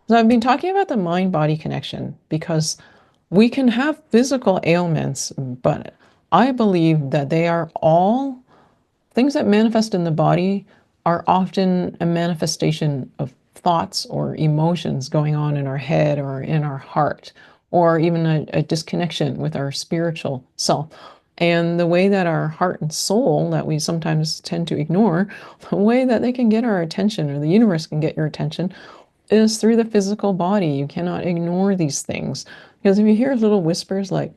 So I've been talking about the mind-body connection because we can have physical ailments, but I believe that they are all things that manifest in the body are often a manifestation of thoughts or emotions going on in our head or in our heart, or even a disconnection with our spiritual self. And the way that our heart and soul, that we sometimes tend to ignore, the way that they can get our attention or the universe can get your attention is through the physical body. You cannot ignore these things. Because if you hear little whispers like,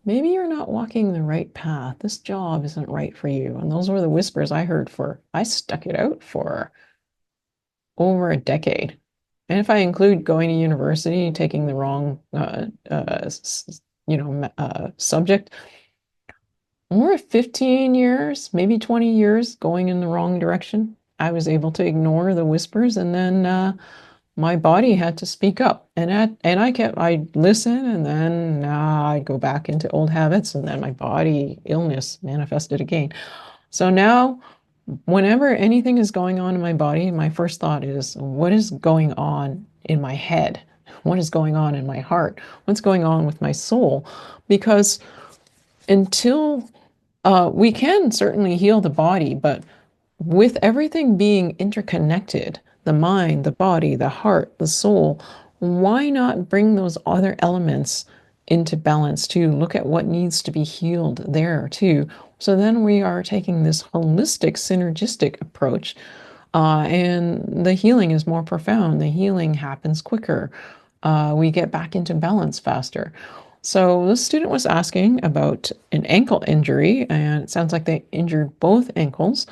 maybe you're not walking the right path, this job isn't right for you. And those were the whispers I heard I stuck it out for over a decade. And if I include going to university, taking the wrong, subject, we're at 15 years, maybe 20 years going in the wrong direction. I was able to ignore the whispers, and then my body had to speak up. I'd listen, and then I'd go back into old habits, and then my body illness manifested again. So now, whenever anything is going on in my body, my first thought is, what is going on in my head? What is going on in my heart? What's going on with my soul? Because until we can certainly heal the body, but with everything being interconnected, the mind, the body, the heart, the soul, why not bring those other elements into balance too? Look at what needs to be healed there too. So then we are taking this holistic, synergistic approach, and the healing is more profound. The healing happens quicker. We get back into balance faster. So this student was asking about an ankle injury, and it sounds like they injured both ankles.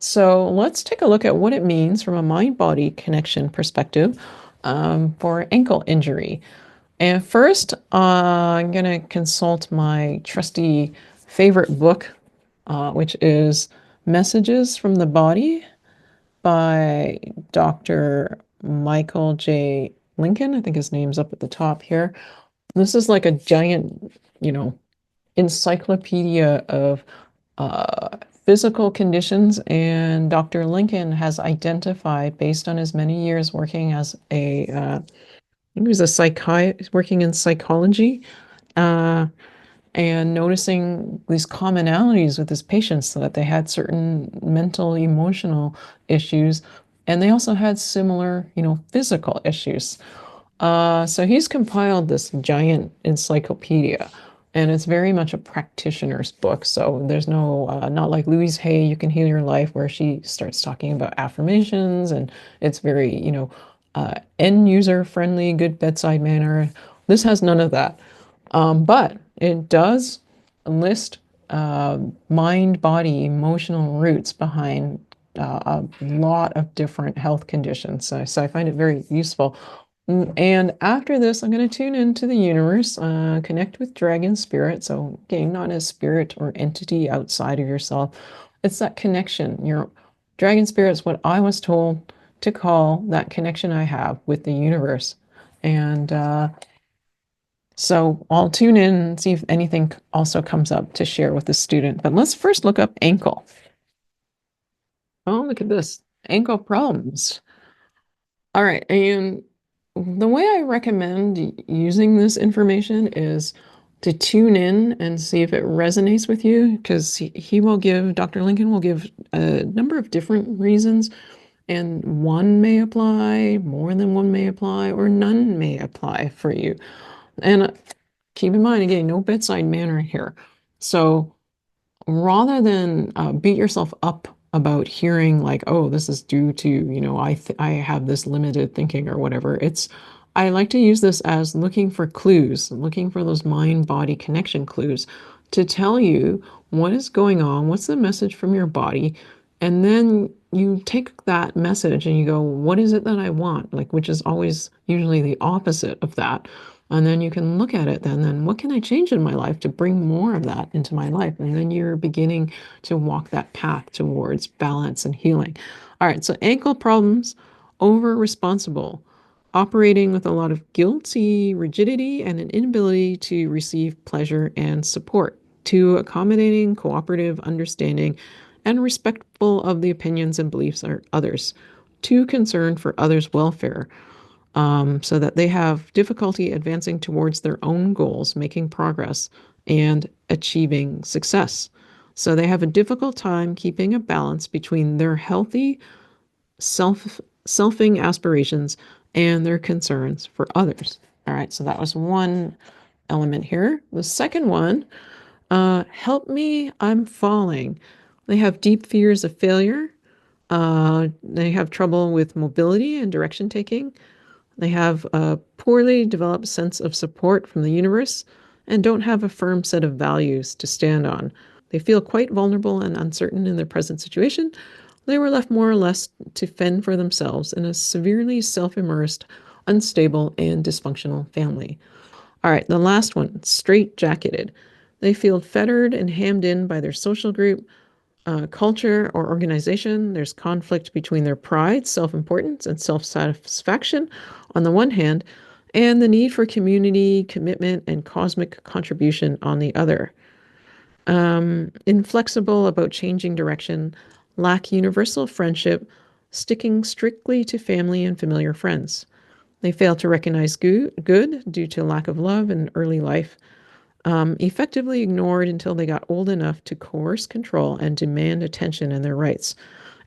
So let's take a look at what it means from a mind-body connection perspective for ankle injury. And first, I'm going to consult my trusty favorite book, which is Messages from the Body by Dr. Michael J. Lincoln. I think his name's up at the top here. This is like a giant, you know, encyclopedia of physical conditions, and Dr. Lincoln has identified, based on his many years working as he was a psychiatrist working in psychology, uh, and noticing these commonalities with his patients, so that they had certain mental, emotional issues, and they also had similar, physical issues. So he's compiled this giant encyclopedia, and it's very much a practitioner's book. So there's no, not like Louise Hay, You Can Heal Your Life, where she starts talking about affirmations, and it's very, end user friendly, good bedside manner. This has none of that. But it does list mind, body, emotional roots behind a lot of different health conditions. So I find it very useful. And after this, I'm going to tune into the universe, connect with dragon spirit. So, again, not a spirit or entity outside of yourself. It's that connection. Your dragon spirit is what I was told to call that connection I have with the universe. And so I'll tune in and see if anything also comes up to share with the student. But let's first look up ankle. Oh, look at this. Ankle problems. All right. And the way I recommend using this information is to tune in and see if it resonates with you, because he will give, Dr. Lincoln will give a number of different reasons, and one may apply, more than one may apply, or none may apply for you. And keep in mind, again, no bedside manner here. So rather than beat yourself up about hearing like, oh, this is due to, I have this limited thinking or whatever, I like to use this as looking for clues, looking for those mind-body connection clues to tell you what is going on, what's the message from your body, and then you take that message and you go, what is it that I want? Like, which is always usually the opposite of that. And then you can look at it then what can I change in my life to bring more of that into my life? And then you're beginning to walk that path towards balance and healing. All right, so ankle problems, over responsible, operating with a lot of guilty rigidity and an inability to receive pleasure and support, to accommodating, cooperative, understanding, and respectful of the opinions and beliefs of others, too concerned for others' welfare, so that they have difficulty advancing towards their own goals, making progress, and achieving success. So they have a difficult time keeping a balance between their healthy selfing aspirations and their concerns for others. All right, so that was one element here. The second one, help me, I'm falling. They have deep fears of failure. They have trouble with mobility and direction taking. They have a poorly developed sense of support from the universe and don't have a firm set of values to stand on. They feel quite vulnerable and uncertain in their present situation. They were left more or less to fend for themselves in a severely self immersed, unstable, and dysfunctional family. All right, the last one, straight-jacketed. They feel fettered and hammed in by their social group, culture, or organization. There's conflict between their pride, self-importance, and self-satisfaction on the one hand, and the need for community, commitment, and cosmic contribution on the other. Inflexible about changing direction, lack universal friendship, sticking strictly to family and familiar friends. They fail to recognize good due to lack of love in early life, effectively ignored until they got old enough to coerce control and demand attention and their rights,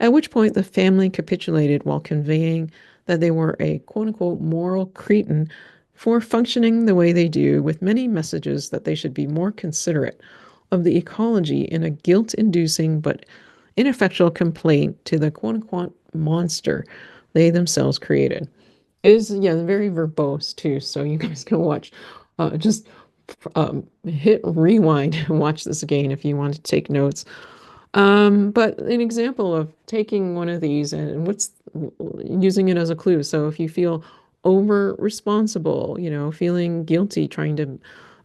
at which point the family capitulated while conveying that they were a quote unquote moral cretin for functioning the way they do, with many messages that they should be more considerate of the ecology in a guilt inducing but ineffectual complaint to the quote unquote monster they themselves created. It is, yeah, very verbose too, so you guys can watch, just hit rewind and watch this again if you want to take notes. But an example of taking one of these and what's using it as a clue. So if you feel over responsible, feeling guilty, trying to,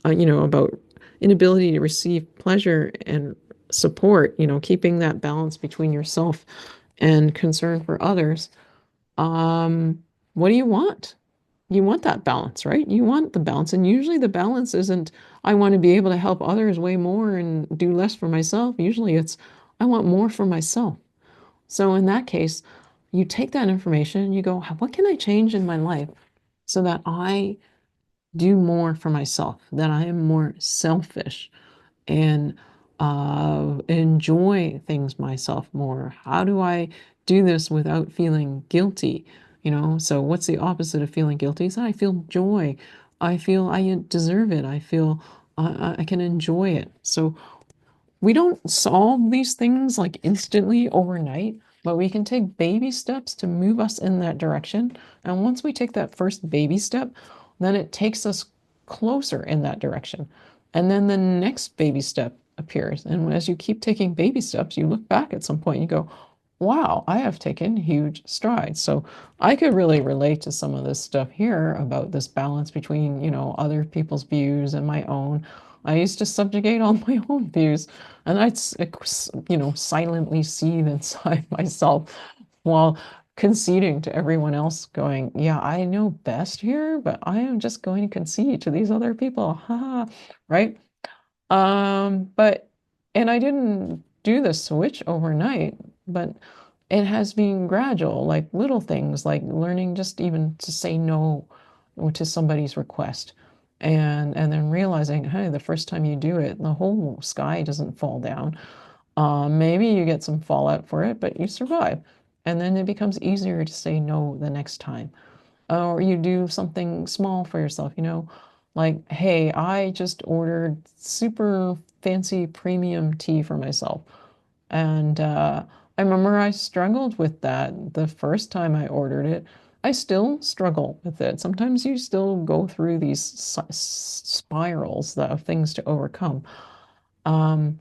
about inability to receive pleasure and support, keeping that balance between yourself and concern for others. What do you want? You want that balance, right? You want the balance. And usually the balance isn't, I want to be able to help others way more and do less for myself. Usually it's, I want more for myself. So in that case, you take that information and you go, what can I change in my life so that I do more for myself, that I am more selfish and enjoy things myself more? How do I do this without feeling guilty? So what's the opposite of feeling guilty? So I feel joy. I feel I deserve it. I feel I can enjoy it. So we don't solve these things like instantly overnight, but we can take baby steps to move us in that direction. And once we take that first baby step, then it takes us closer in that direction. And then the next baby step appears. And as you keep taking baby steps, you look back at some point and you go, wow, I have taken huge strides. So I could really relate to some of this stuff here about this balance between, other people's views and my own. I used to subjugate all my own views, and I'd, silently seethe inside myself while conceding to everyone else, going, yeah, I know best here, but I am just going to concede to these other people. Ha, right? But and I didn't do the switch overnight, but it has been gradual, like little things like learning just even to say no to somebody's request. And then realizing, hey, the first time you do it, the whole sky doesn't fall down. Maybe you get some fallout for it, but you survive. And then it becomes easier to say no the next time. Or you do something small for yourself, like, hey, I just ordered super fancy premium tea for myself. And I remember I struggled with that the first time I ordered it. I still struggle with it. Sometimes you still go through these spirals of things to overcome. Um,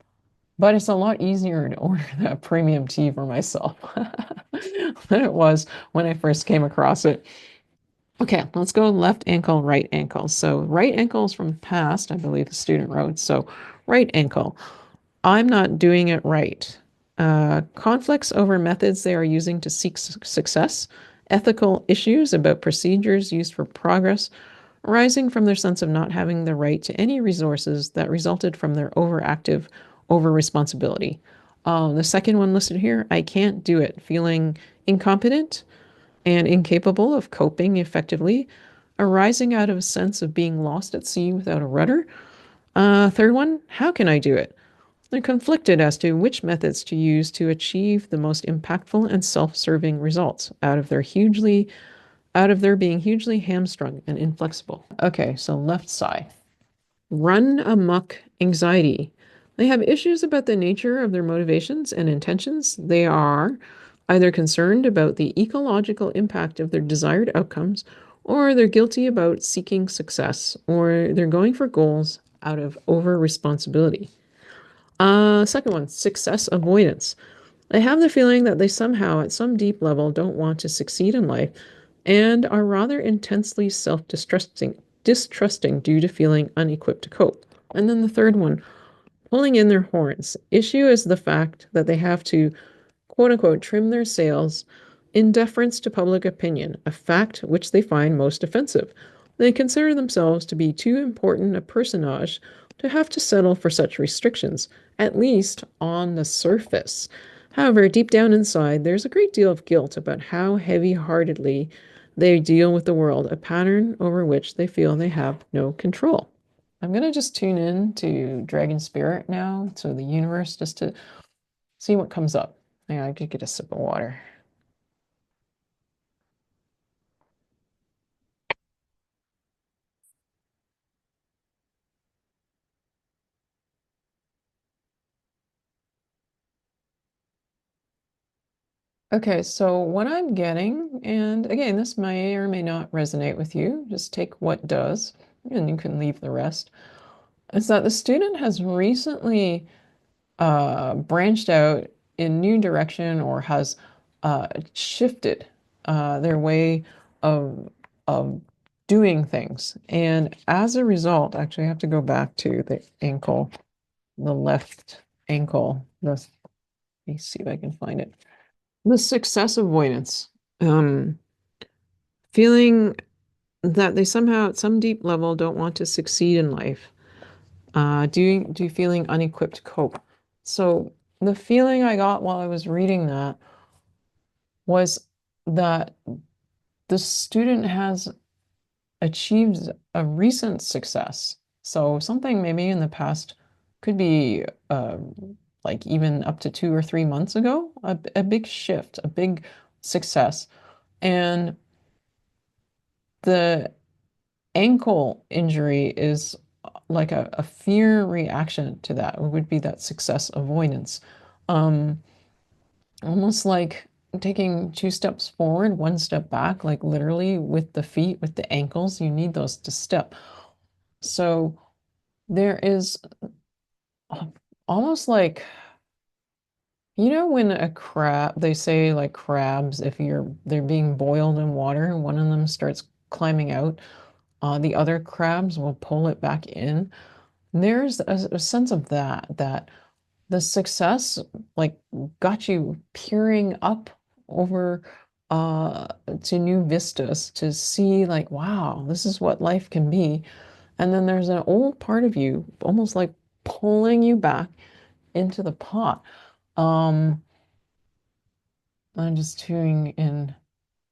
but it's a lot easier to order that premium tea for myself than it was when I first came across it. Okay, let's go left ankle, right ankle. So right ankle is from past, I believe the student wrote. So right ankle, I'm not doing it right. Conflicts over methods they are using to seek success, ethical issues about procedures used for progress, arising from their sense of not having the right to any resources that resulted from their overactive over responsibility. The second one listed here, I can't do it, feeling incompetent and incapable of coping effectively, arising out of a sense of being lost at sea without a rudder. Third one, how can I do it? They're conflicted as to which methods to use to achieve the most impactful and self-serving results out of their being hugely hamstrung and inflexible. Okay, so left side. Run amok anxiety. They have issues about the nature of their motivations and intentions. They are either concerned about the ecological impact of their desired outcomes, or they're guilty about seeking success, or they're going for goals out of over responsibility. Second one, success avoidance. They have the feeling that they somehow, at some deep level, don't want to succeed in life and are rather intensely distrusting due to feeling unequipped to cope. And then the third one, pulling in their horns. Issue is the fact that they have to, quote unquote, trim their sails in deference to public opinion, a fact which they find most offensive. They consider themselves to be too important a personage to have to settle for such restrictions, at least on the surface. However, deep down inside, there's a great deal of guilt about how heavy-heartedly they deal with the world, a pattern over which they feel they have no control. I'm going to just tune in to Dragon Spirit now, to the universe, just to see what comes up. Yeah, I could get a sip of water. Okay, so what I'm getting, and again, this may or may not resonate with you, just take what does, and you can leave the rest, is that the student has recently branched out in new direction or has shifted their way of of doing things. And as a result, actually, I have to go back to the ankle, the left ankle. Let me see if I can find it. The success avoidance, feeling that they somehow, at some deep level, don't want to succeed in life. Do feeling unequipped to cope. So the feeling I got while I was reading that was that the student has achieved a recent success. So something maybe in the past could be like even up to 2 or 3 months ago, a big shift, a big success. And the ankle injury is like a fear reaction to that. It would be that success avoidance. Um, Almost like taking 2 steps forward, 1 step back, like literally with the feet, with the ankles, you need those to step. So there is almost like, when a crab, they say like crabs, if they're being boiled in water and one of them starts climbing out, the other crabs will pull it back in. There's a sense of that the success like got you peering up over uh to new vistas to see like, wow, this is what life can be. And then there's an old part of you almost like pulling you back into the pot. Um, I'm just tuning in.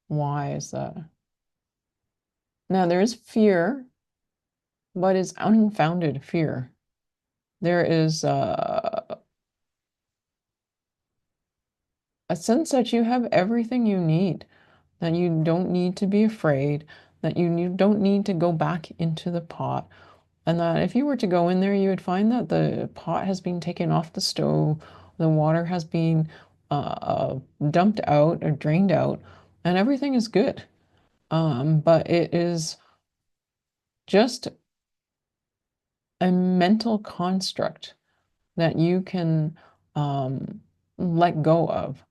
Why is that? Now there is fear, but it's unfounded fear. There is a sense that you have everything you need, that you don't need to be afraid, that don't need to go back into the pot, and that if you were to go in there, you would find that the pot has been taken off the stove, the water has been dumped out or drained out, and everything is good. But it is just a mental construct that you can let go of.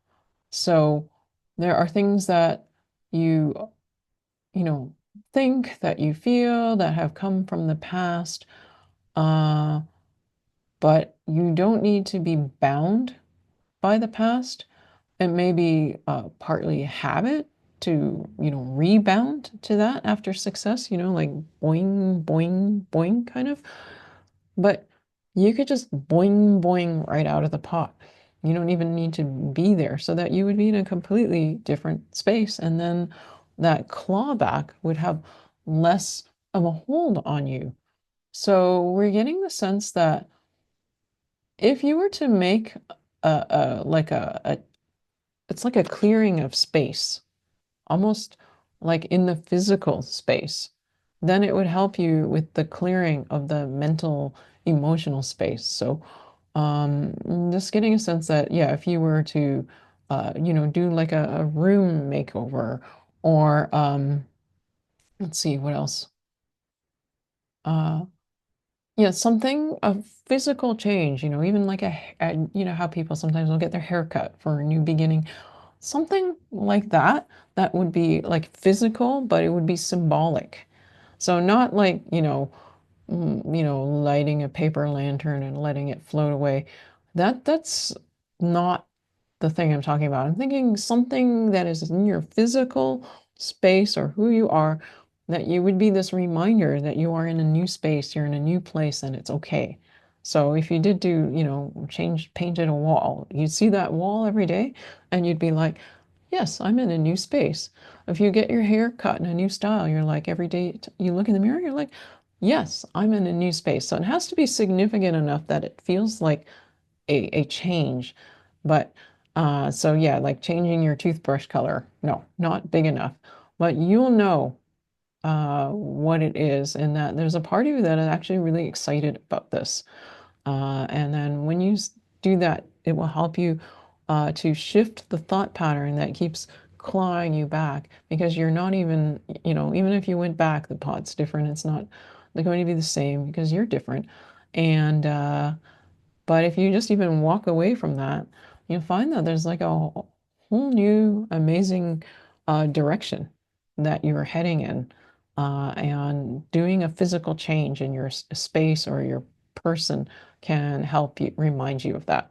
So there are things that you, you know, think, that you feel, that have come from the past, uh, but you don't need to be bound by the past. It may be partly habit to, rebound to that after success, like boing, boing, boing kind of. But you could just boing, boing right out of the pot. You don't even need to be there, so that you would be in a completely different space. And then that clawback would have less of a hold on you. So we're getting the sense that if you were to make a it's like a clearing of space, almost like in the physical space, then it would help you with the clearing of the mental, emotional space. So, just getting a sense that, yeah, if you were to, do like a room makeover, or let's see, what else? Uh, yeah, something of physical change, even like how people sometimes will get their hair cut for a new beginning. Something like that, that would be like physical, but it would be symbolic. So not like, lighting a paper lantern and letting it float away. That's not the thing I'm talking about. I'm thinking something that is in your physical space or who you are, that you would be this reminder that you are in a new space, you're in a new place, and it's okay. So if you did do, painted a wall, you'd see that wall every day and you'd be like, yes, I'm in a new space. If you get your hair cut in a new style, you're like, every day you look in the mirror, you're like, yes, I'm in a new space. So it has to be significant enough that it feels like a change. But so yeah, like changing your toothbrush color, no, not big enough. But you'll know what it is, and that there's a part of you that is actually really excited about this. And then when you do that, it will help you to shift the thought pattern that keeps clawing you back, because you're not even, even if you went back, the pot's different. It's not they're going to be the same because you're different. And but if you just even walk away from that, you'll find that there's like a whole new amazing direction that you're heading in. And doing a physical change in your space or your person can help you remind you of that.